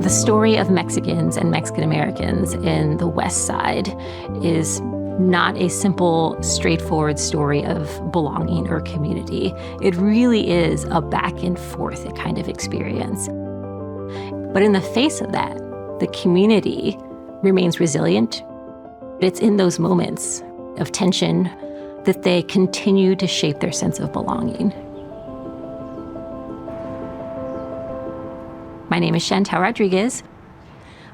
The story of Mexicans and Mexican Americans in the West Side is not a simple, straightforward story of belonging or community. It really is a back and forth kind of experience. But in the face of that, the community remains resilient. It's in those moments of tension that they continue to shape their sense of belonging. My name is Chantal Rodriguez.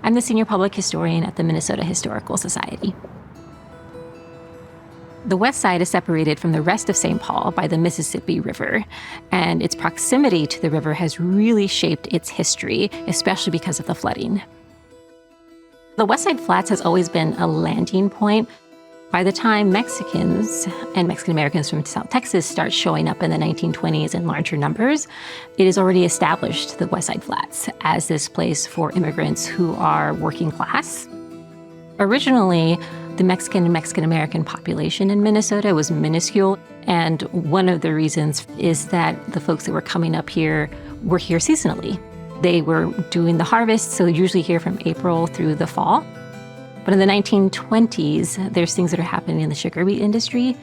I'm the senior public historian at the Minnesota Historical Society. The West Side is separated from the rest of St. Paul by the Mississippi River, and its proximity to the river has really shaped its history, especially because of the flooding. The West Side Flats has always been a landing point. By the time Mexicans and Mexican Americans from South Texas start showing up in the 1920s in larger numbers, it has already established the West Side Flats as this place for immigrants who are working class. Originally, the Mexican and Mexican American population in Minnesota was minuscule, and one of the reasons is that the folks that were coming up here were here seasonally. They were doing the harvest, so usually here from April through the fall. But in the 1920s, there's things that are happening in the sugar beet industry.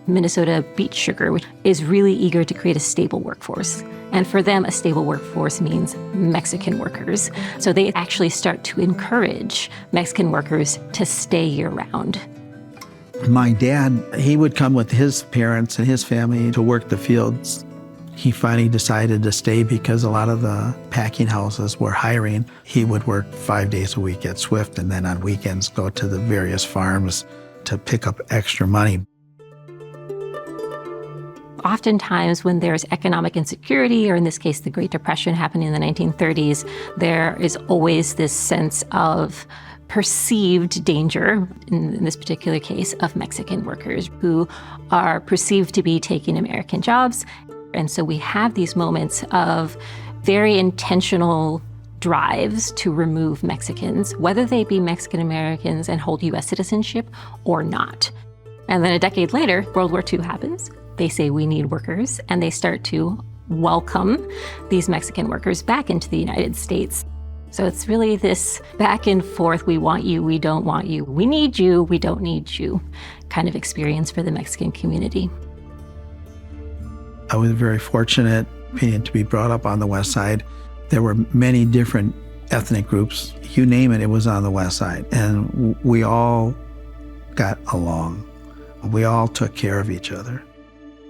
Minnesota Beet Sugar, which is really eager to create a stable workforce. And for them, a stable workforce means Mexican workers. So they actually start to encourage Mexican workers to stay year-round. My dad, he would come with his parents and his family to work the fields. He finally decided to stay because a lot of the packing houses were hiring. He would work 5 days a week at Swift and then on weekends go to the various farms to pick up extra money. Oftentimes when there's economic insecurity, or in this case, the Great Depression happening in the 1930s, there is always this sense of perceived danger, in this particular case, of Mexican workers who are perceived to be taking American jobs. And so we have these moments of very intentional drives to remove Mexicans, whether they be Mexican Americans and hold U.S. citizenship or not. And then a decade later, World War II happens. They say we need workers, and they start to welcome these Mexican workers back into the United States. So it's really this back and forth, we want you, we don't want you, we need you, we don't need you, kind of experience for the Mexican community. I was very fortunate to be brought up on the West Side. There were many different ethnic groups. You name it, it was on the West Side. And we all got along. We all took care of each other.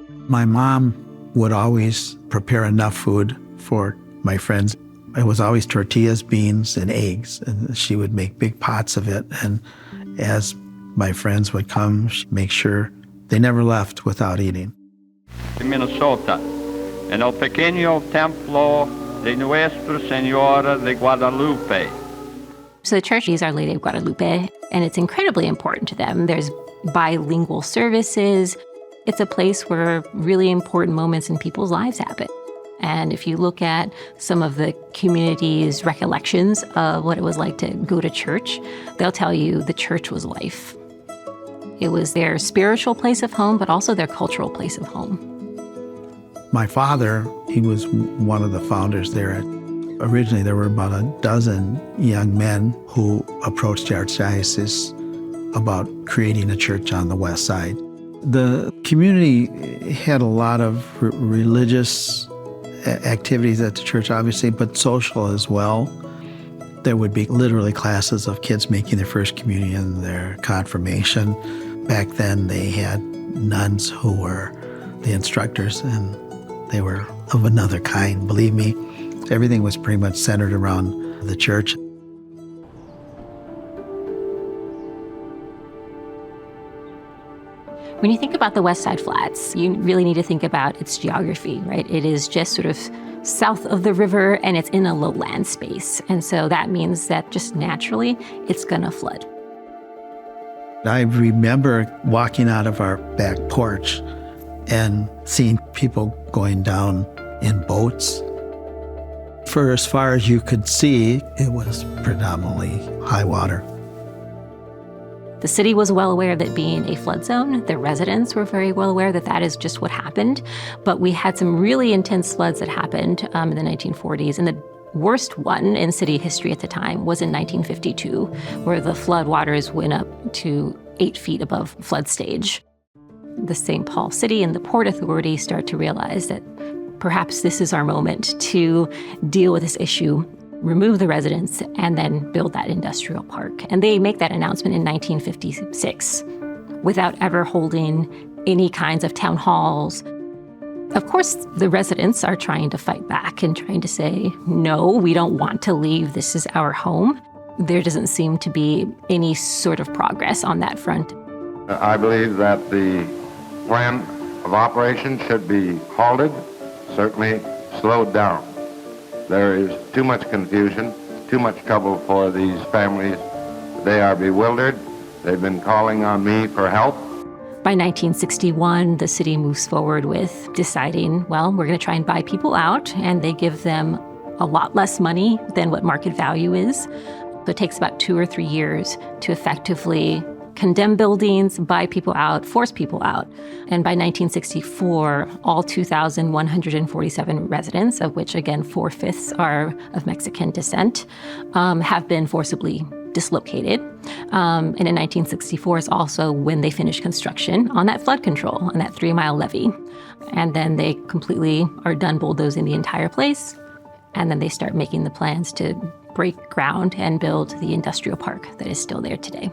My mom would always prepare enough food for my friends. It was always tortillas, beans, and eggs. And she would make big pots of it. And as my friends would come, she'd make sure they never left without eating. In Minnesota, en el pequeño templo de Nuestra Señora de Guadalupe. So the church is Our Lady of Guadalupe, and it's incredibly important to them. There's bilingual services. It's a place where really important moments in people's lives happen. And if you look at some of the community's recollections of what it was like to go to church, they'll tell you the church was life. It was their spiritual place of home, but also their cultural place of home. My father, he was one of the founders there. Originally, there were about a dozen young men who approached the Archdiocese about creating a church on the West Side. The community had a lot of religious activities at the church, obviously, but social as well. There would be literally classes of kids making their first communion, their confirmation. Back then, they had nuns who were the instructors, and they were of another kind. Believe me, everything was pretty much centered around the church. When you think about the West Side Flats, you really need to think about its geography, right? It is just sort of south of the river, and it's in a lowland space. And so that means that just naturally, it's gonna flood. I remember walking out of our back porch and seeing people going down in boats. For as far as you could see, it was predominantly high water. The city was well aware of it being a flood zone. The residents were very well aware that that is just what happened. But we had some really intense floods that happened in the 1940s. And the worst one in city history at the time was in 1952, where the flood waters went up to 8 feet above flood stage. The St. Paul City and the Port Authority start to realize that perhaps this is our moment to deal with this issue, remove the residents, and then build that industrial park. And they make that announcement in 1956 without ever holding any kinds of town halls. Of course, the residents are trying to fight back and trying to say, no, we don't want to leave. This is our home. There doesn't seem to be any sort of progress on that front. I believe that the plan of operation should be halted, certainly slowed down. There is too much confusion, too much trouble for these families. They are bewildered. They've been calling on me for help. By 1961, the city moves forward with deciding, well, we're going to try and buy people out, and they give them a lot less money than what market value is. So it takes about 2 or 3 years to effectively condemn buildings, buy people out, force people out. And by 1964, all 2,147 residents, of which, again, 4/5 are of Mexican descent, have been forcibly dislocated. And in 1964 is also when they finished construction on that flood control, on that 3-mile levee. And then they completely are done bulldozing the entire place. And then they start making the plans to break ground and build the industrial park that is still there today.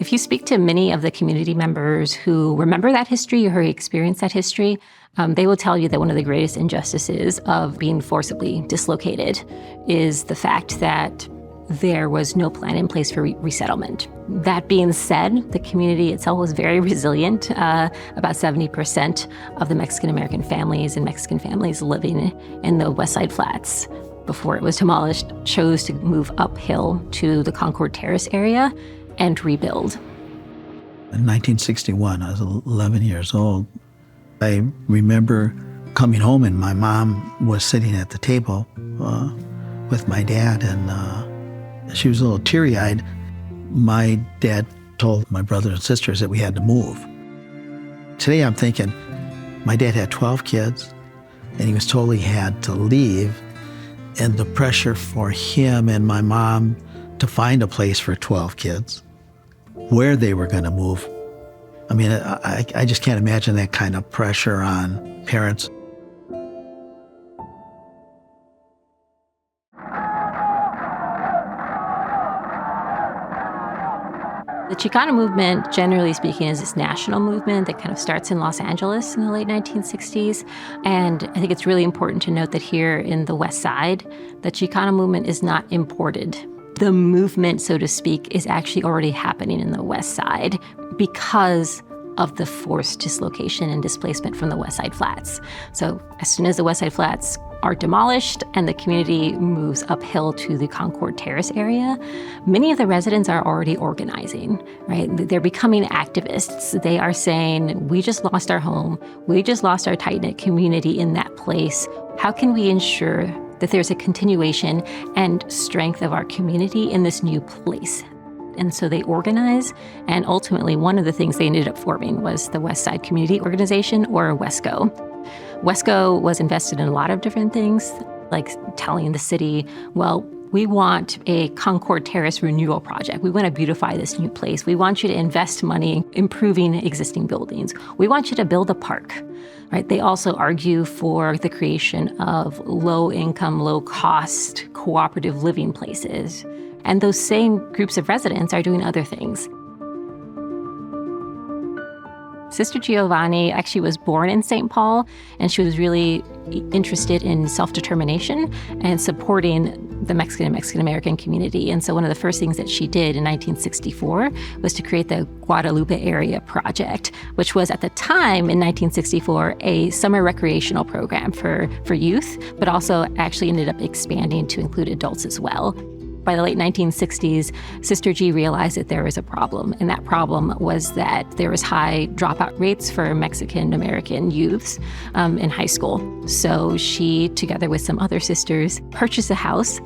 If you speak to many of the community members who remember that history or who experienced that history, they will tell you that one of the greatest injustices of being forcibly dislocated is the fact that there was no plan in place for resettlement. That being said, the community itself was very resilient. About 70% of the Mexican-American families and Mexican families living in the West Side Flats before it was demolished chose to move uphill to the Concord Terrace area and rebuild. In 1961, I was 11 years old. I remember coming home and my mom was sitting at the table with my dad, and she was a little teary-eyed. My dad told my brothers and sisters that we had to move. Today I'm thinking, my dad had 12 kids, and he was told he had to leave, and the pressure for him and my mom to find a place for 12 kids, where they were going to move. I mean, I just can't imagine that kind of pressure on parents. The Chicano Movement, generally speaking, is this national movement that kind of starts in Los Angeles in the late 1960s. And I think it's really important to note that here in the West Side, the Chicano Movement is not imported. The movement, so to speak, is actually already happening in the West Side because of the forced dislocation and displacement from the West Side Flats. So as soon as the West Side Flats are demolished and the community moves uphill to the Concord Terrace area, many of the residents are already organizing, right? They're becoming activists. They are saying, we just lost our home. We just lost our tight-knit community in that place. How can we ensure that there's a continuation and strength of our community in this new place? And so they organize, and ultimately one of the things they ended up forming was the West Side Community Organization, or WESCO. WESCO was invested in a lot of different things, like telling the city, well, we want a Concord Terrace renewal project. We want to beautify this new place. We want you to invest money in improving existing buildings. We want you to build a park, right? They also argue for the creation of low-income, low-cost cooperative living places. And those same groups of residents are doing other things. Sister Giovanni actually was born in St. Paul, and she was really interested in self-determination and supporting the Mexican and Mexican-American community. And so one of the first things that she did in 1964 was to create the Guadalupe Area Project, which was at the time in 1964 a summer recreational program for youth, but also actually ended up expanding to include adults as well. By the late 1960s, Sister G realized that there was a problem, and that problem was that there was high dropout rates for Mexican-American youths in high school. So she, together with some other sisters, purchased a house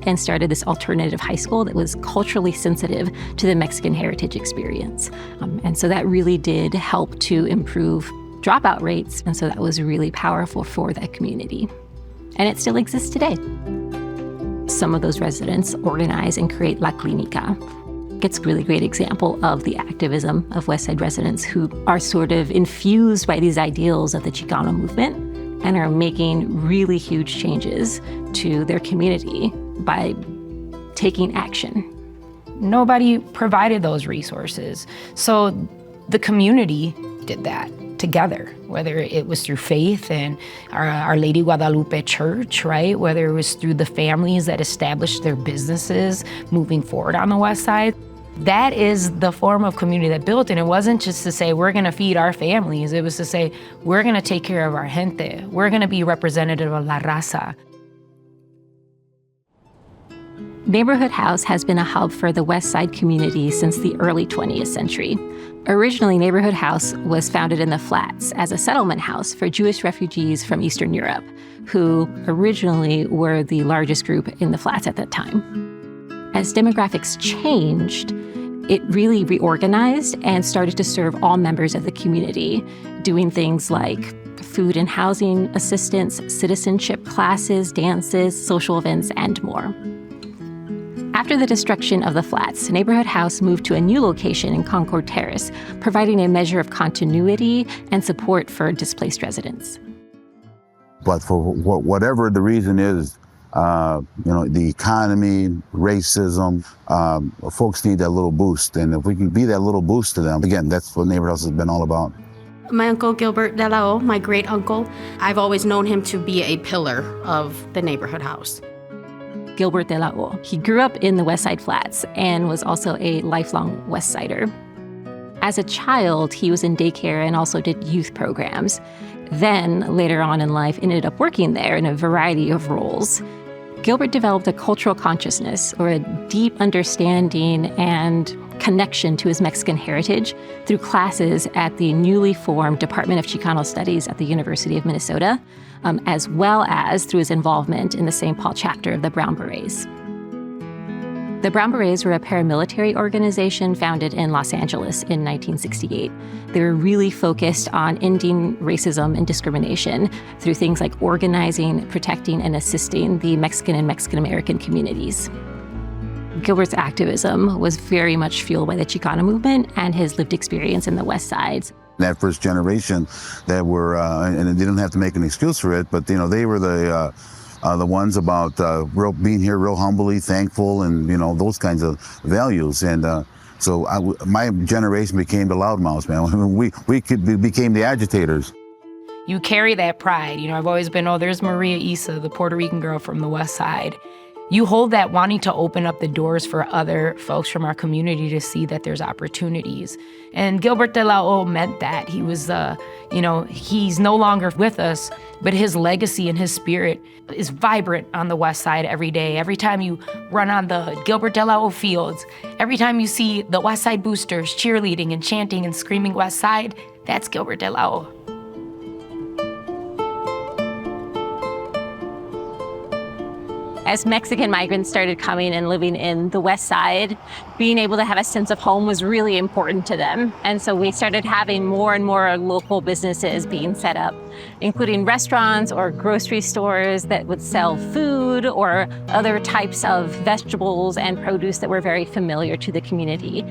and started this alternative high school that was culturally sensitive to the Mexican heritage experience. And so that really did help to improve dropout rates, and so that was really powerful for that community. and it still exists today. Some of those residents organize and create La Clinica. It's a really great example of the activism of West Side residents who are sort of infused by these ideals of the Chicano movement and are making really huge changes to their community by taking action. Nobody provided those resources. So the community did that together, whether it was through faith and Our Lady of Guadalupe church, right? Whether it was through the families that established their businesses moving forward on the West Side. That is the form of community that built it. It wasn't just to say, we're gonna feed our families. It was to say, we're gonna take care of our gente. We're gonna be representative of La Raza. Neighborhood House has been a hub for the West Side community since the early 20th century. Originally, Neighborhood House was founded in the Flats as a settlement house for Jewish refugees from Eastern Europe, who originally were the largest group in the Flats at that time. As demographics changed, it really reorganized and started to serve all members of the community, doing things like food and housing assistance, citizenship classes, dances, social events, and more. After the destruction of the Flats, Neighborhood House moved to a new location in Concord Terrace, providing a measure of continuity and support for displaced residents. But for whatever the reason is, the economy, racism, folks need that little boost. And if we can be that little boost to them, again, that's what Neighborhood House has been all about. My uncle Gilbert De La O, my great uncle, I've always known him to be a pillar of the Neighborhood House. Gilbert De La O. He grew up in the West Side Flats and was also a lifelong West Sider. As a child, he was in daycare and also did youth programs. Then, later on in life, ended up working there in a variety of roles. Gilbert developed a cultural consciousness, or a deep understanding and connection to his Mexican heritage through classes at the newly formed Department of Chicano Studies at the University of Minnesota, as well as through his involvement in the St. Paul chapter of the Brown Berets. The Brown Berets were a paramilitary organization founded in Los Angeles in 1968. They were really focused on ending racism and discrimination through things like organizing, protecting, and assisting the Mexican and Mexican-American communities. Gilbert's activism was very much fueled by the Chicano movement and his lived experience in the West Side. That first generation that were, and they didn't have to make an excuse for it, but they were the ones about being here real humbly, thankful, and those kinds of values. And so my generation became the loudmouths, man. We became the agitators. You carry that pride. I've always been, there's Maria Isa, the Puerto Rican girl from the West Side. You hold that wanting to open up the doors for other folks from our community to see that there's opportunities. And Gilbert De La O meant that. He was, he's no longer with us, but his legacy and his spirit is vibrant on the West Side every day. Every time you run on the Gilbert De La O fields, every time you see the West Side boosters cheerleading and chanting and screaming West Side, that's Gilbert De La O. As Mexican migrants started coming and living in the West Side, being able to have a sense of home was really important to them. And so we started having more and more local businesses being set up, including restaurants or grocery stores that would sell food or other types of vegetables and produce that were very familiar to the community.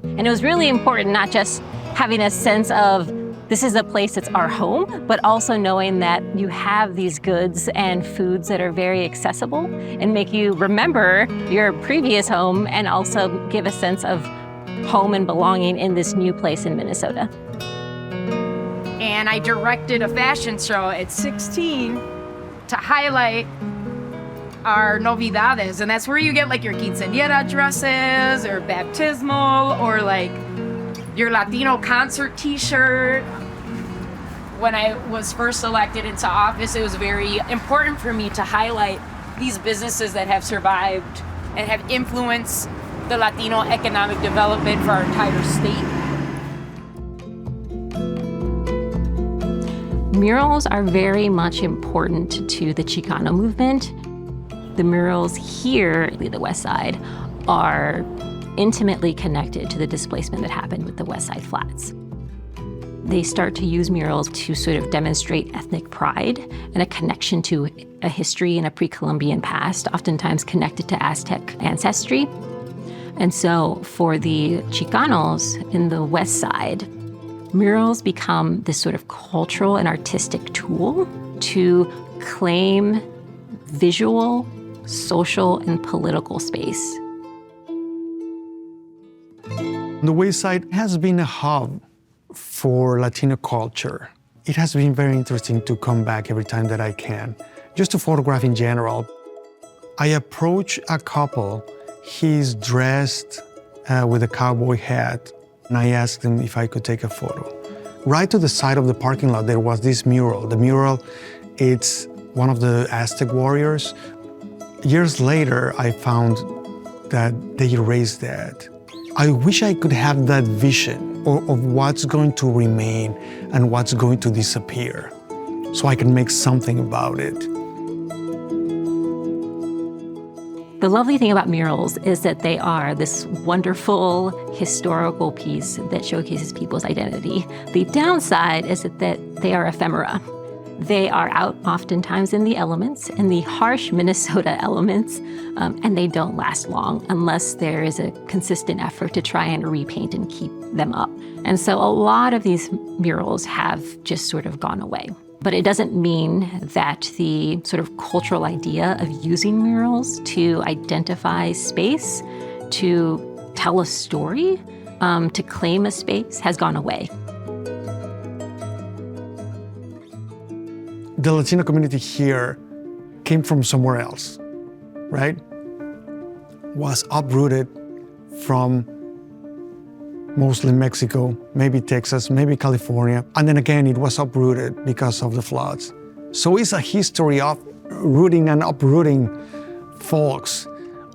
And it was really important not just having a sense of this is a place that's our home, but also knowing that you have these goods and foods that are very accessible and make you remember your previous home and also give a sense of home and belonging in this new place in Minnesota. And I directed a fashion show at 16 to highlight our novedades, and that's where you get like your quinceañera dresses or baptismal or like your Latino concert t-shirt. When I was first elected into office, it was very important for me to highlight these businesses that have survived and have influenced the Latino economic development for our entire state. Murals are very much important to the Chicano movement. The murals here in the West Side are intimately connected to the displacement that happened with the West Side Flats. They start to use murals to sort of demonstrate ethnic pride and a connection to a history and a pre-Columbian past, oftentimes connected to Aztec ancestry. And so for the Chicanos in the West Side, murals become this sort of cultural and artistic tool to claim visual, social, and political space. The West Side has been a hub for Latino culture. It has been very interesting to come back every time that I can, just to photograph in general. I approach a couple. He's dressed with a cowboy hat, and I asked him if I could take a photo. Right to the side of the parking lot, there was this mural. The mural, it's one of the Aztec warriors. Years later, I found that they erased that. I wish I could have that vision of what's going to remain and what's going to disappear, so I can make something about it. The lovely thing about murals is that they are this wonderful historical piece that showcases people's identity. The downside is that they are ephemera. They are out oftentimes in the elements, in the harsh Minnesota elements, and they don't last long unless there is a consistent effort to try and repaint and keep them up. And so a lot of these murals have just sort of gone away. But it doesn't mean that the sort of cultural idea of using murals to identify space, to tell a story, to claim a space has gone away. The Latino community here came from somewhere else, right? Was uprooted from mostly Mexico, maybe Texas, maybe California. And then again, it was uprooted because of the floods. So it's a history of rooting and uprooting folks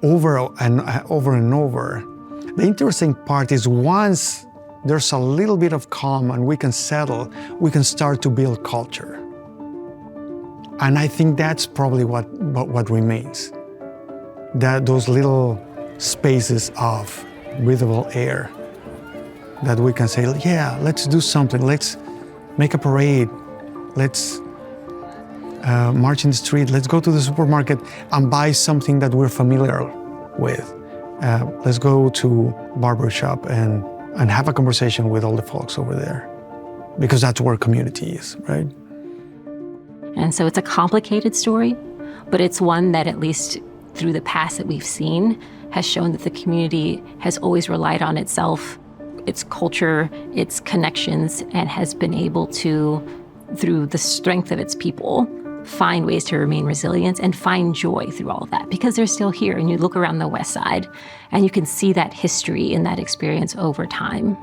over and over. The interesting part is once there's a little bit of calm and we can settle, we can start to build culture. And I think that's probably what remains. Those little spaces of breathable air that we can say, yeah, let's do something. Let's make a parade. Let's march in the street. Let's go to the supermarket and buy something that we're familiar with. Let's go to barber shop and have a conversation with all the folks over there, because that's where community is, right? And so it's a complicated story, but it's one that, at least through the past that we've seen, has shown that the community has always relied on itself, its culture, its connections, and has been able to, through the strength of its people, find ways to remain resilient and find joy through all of that, because they're still here. And you look around the West Side and you can see that history and that experience over time.